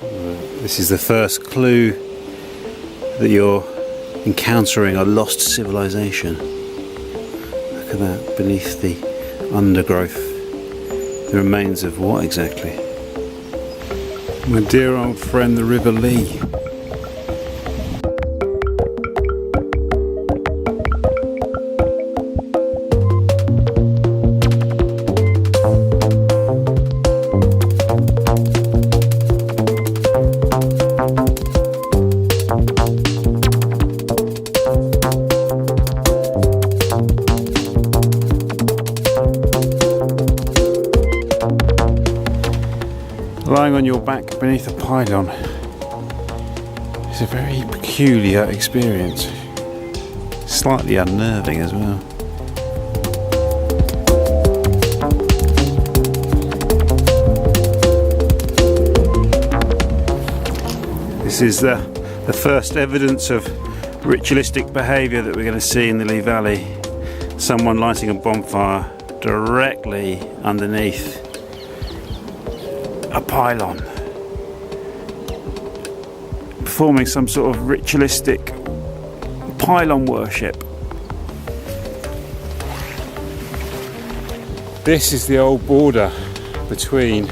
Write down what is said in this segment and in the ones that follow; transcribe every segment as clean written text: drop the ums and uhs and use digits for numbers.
This is the first clue that you're encountering a lost civilization. Look at that, beneath the undergrowth. The remains of what exactly? My dear old friend, the River Lea. Lying on your back beneath a pylon is a very peculiar experience, slightly unnerving as well. This is the first evidence of ritualistic behaviour that we're going to see in the Lea Valley. Someone lighting a bonfire directly underneath a pylon, performing some sort of ritualistic pylon worship. This is the old border between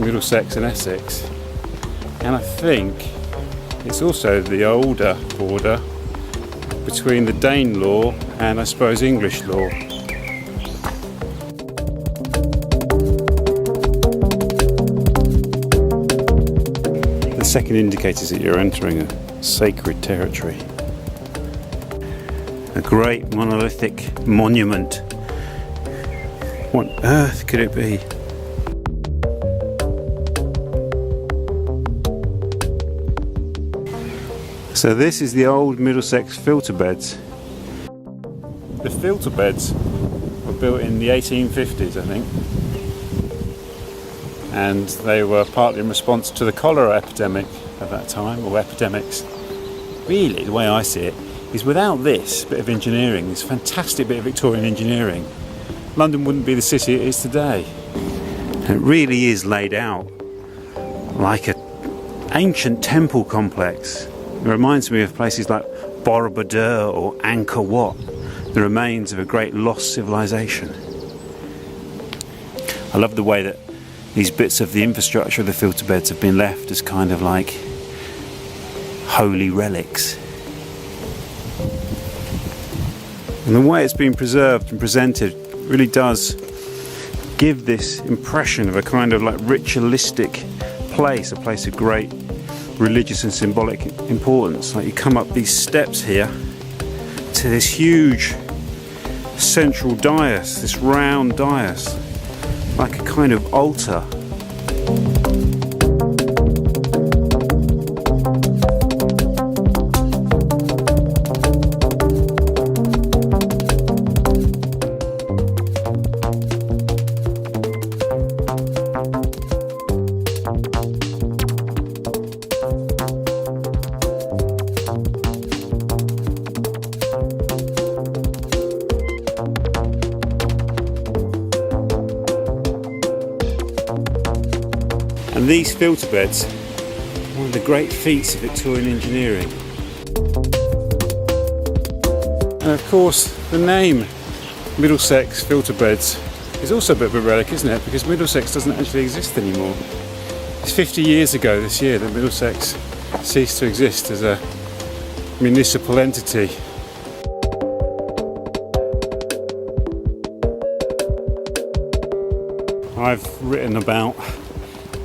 Middlesex and Essex, and I think it's also the older border between the Dane law and, I suppose, English law. The second indicates that you're entering a sacred territory. A great monolithic monument. What on earth could it be? So this is the old Middlesex Filter Beds. The filter beds were built in the 1850s, I think. And they were partly in response to the cholera epidemic at that time, or epidemics. Really, the way I see it, is without this bit of engineering, this fantastic bit of Victorian engineering, London wouldn't be the city it is today. It really is laid out like an ancient temple complex. It reminds me of places like Borobudur or Angkor Wat, the remains of a great lost civilization. I love the way that these bits of the infrastructure of the filter beds have been left as kind of like holy relics. And the way it's been preserved and presented really does give this impression of a kind of like ritualistic place, a place of great religious and symbolic importance. Like you come up these steps here to this huge central dais, this round dais, like a kind of altar. And these filter beds, one of the great feats of Victorian engineering. And of course, the name Middlesex Filter Beds is also a bit of a relic, isn't it? Because Middlesex doesn't actually exist anymore. It's 50 years ago this year that Middlesex ceased to exist as a municipal entity. I've written about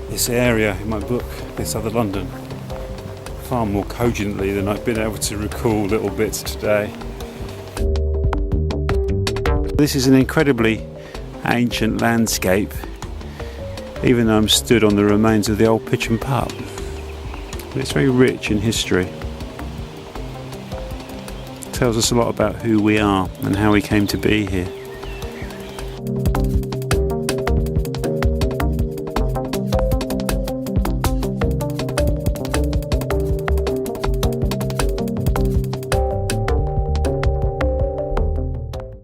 this area in my book, This Other London, far more cogently than I've been able to recall little bits today. This is an incredibly ancient landscape, even though I'm stood on the remains of the old pitch and putt. But it's very rich in history. It tells us a lot about who we are and how we came to be here.